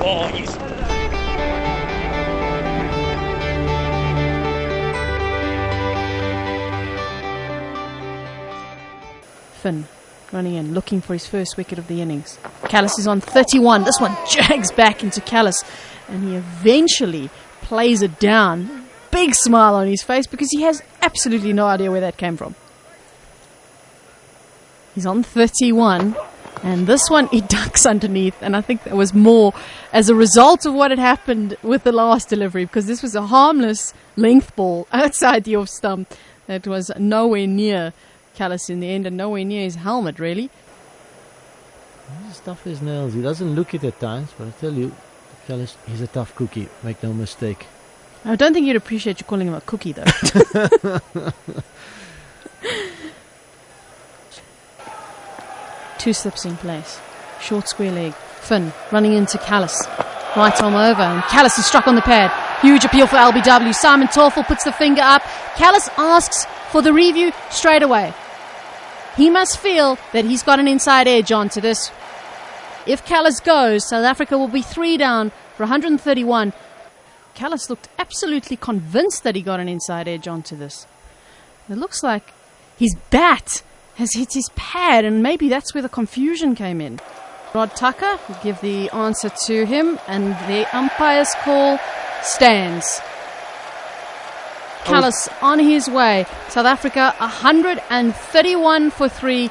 Oh, yes. Finn running in, looking for his first wicket of the innings. Callis is on 31. This one jags back into Callis, and he eventually plays it down. Big smile on his face because he has absolutely no idea where that came from. He's on 31, and this one he ducks underneath, and I think that was more as a result of what had happened with the last delivery, because this was a harmless length ball outside the off stump that was nowhere near Callis in the end, and nowhere near his helmet, really. He's tough as nails. He doesn't look it at times, but I tell you, Callis, he's a tough cookie. Make no mistake. I don't think you'd appreciate you calling him a cookie, though. 2 slips in place. Short square leg. Finn running into Callis. Right arm over, and Callis is struck on the pad. Huge appeal for LBW. Simon Torfel puts the finger up. Callis asks for the review straight away. He must feel that he's got an inside edge onto this. If Callis goes, South Africa will be 3 down for 131. Callis looked absolutely convinced that he got an inside edge onto this. It looks like his bat has hit his pad, and maybe that's where the confusion came in. Rod Tucker will give the answer to him, and the umpire's call stands. Callis on his way. South Africa 131 for 3.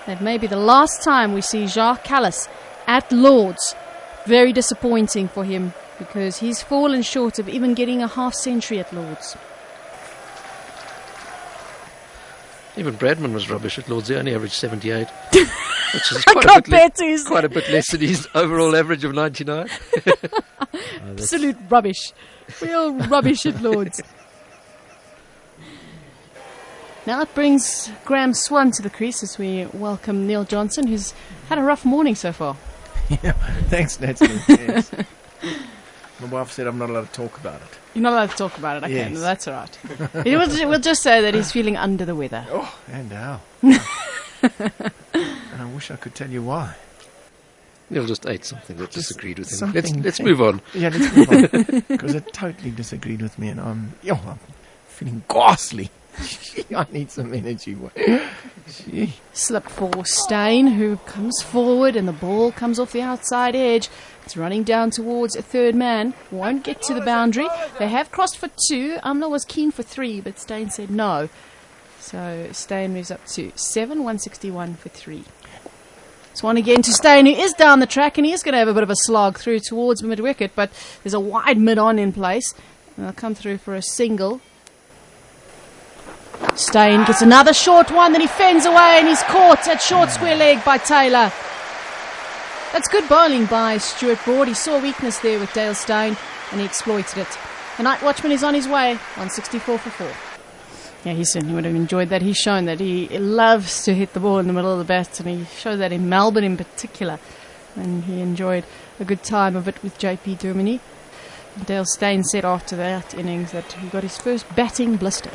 That may be the last time we see Jacques Callis at Lord's. Very disappointing for him, because he's fallen short of even getting a half century at Lord's. Even Bradman was rubbish at Lord's. He only averaged 78, which is quite a bit less than his overall average of 99. Absolute rubbish. Real rubbish at Lord's. Now it brings Graham Swan to the crease as we welcome Neil Johnson, who's had a rough morning so far. Yeah, thanks, Natalie. Yes. My wife said I'm not allowed to talk about it. You're not allowed to talk about it, okay, yes. No, that's all right. We'll just say that he's feeling under the weather. Oh, and how. And I wish I could tell you why. Neil just ate something that disagreed with him. Let's move on. Yeah, let's move on. Because it totally disagreed with me, and I'm feeling ghastly. I need some energy. Slip for Steyn, who comes forward, and the ball comes off the outside edge. It's running down towards a third man. Won't get to the boundary. They have crossed for 2. Amla was keen for 3, but Steyn said no. So Steyn moves up to 7, 161 for 3. Swan again to Steyn, who is down the track, and he is going to have a bit of a slog through towards mid-wicket, but there's a wide mid-on in place. And they'll come through for a single. Steyn gets another short one, then he fends away, and he's caught at short square leg by Taylor. That's good bowling by Stuart Broad. He saw weakness there with Dale Steyn, and he exploited it. The Night Watchman is on his way, 164 for 4. Yeah, he certainly would have enjoyed that. He's shown that he loves to hit the ball in the middle of the bat, and he showed that in Melbourne in particular. And he enjoyed a good time of it with JP Germany. Dale Steyn said after that innings that he got his first batting blister.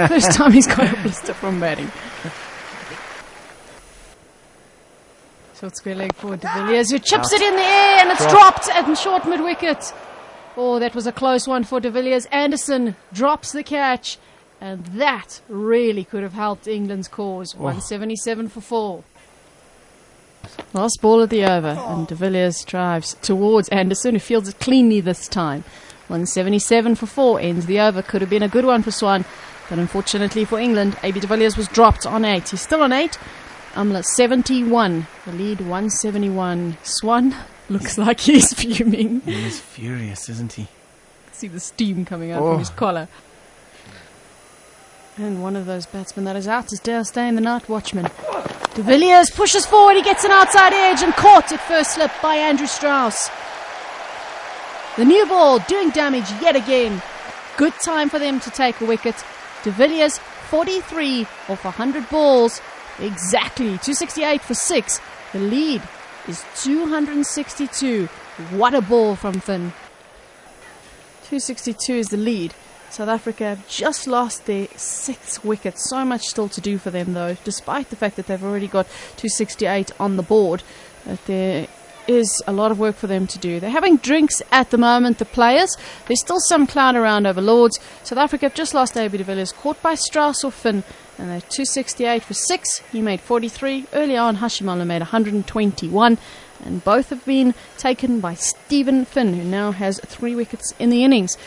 First time he's got a blister from batting. Short square leg for De Villiers, who chips it in the air, and it's dropped at short mid-wicket. Oh, that was a close one for De Villiers. Anderson drops the catch, and that really could have helped England's cause. 177 for 4. Last ball of the over, and De Villiers drives towards Anderson, who fields it cleanly this time. 177 for 4 ends the over. Could have been a good one for Swan, but unfortunately for England, AB De Villiers was dropped on 8. He's still on 8. Amla 71, the lead 171. Swan looks like he's fuming. He is furious, isn't he? See the steam coming out from his collar. And one of those batsmen that is out is Dale Steyn, the Night Watchman. De Villiers pushes forward, he gets an outside edge and caught at first slip by Andrew Strauss. The new ball doing damage yet again. Good time for them to take a wicket. De Villiers 43 off 100 balls. Exactly, 268 for 6. The lead is 262. What a ball from Finn. 262 is the lead. South Africa have just lost their 6th wicket. So much still to do for them, though, despite the fact that they've already got 268 on the board. But their is a lot of work for them to do. They're having drinks at the moment, the players. There's still some cloud around over Lords. South Africa have just lost AB de Villiers, caught by Strauss or Finn, and they're 268 for 6. He made 43. Early on, Hashimala made 121. And both have been taken by Stephen Finn, who now has 3 wickets in the innings.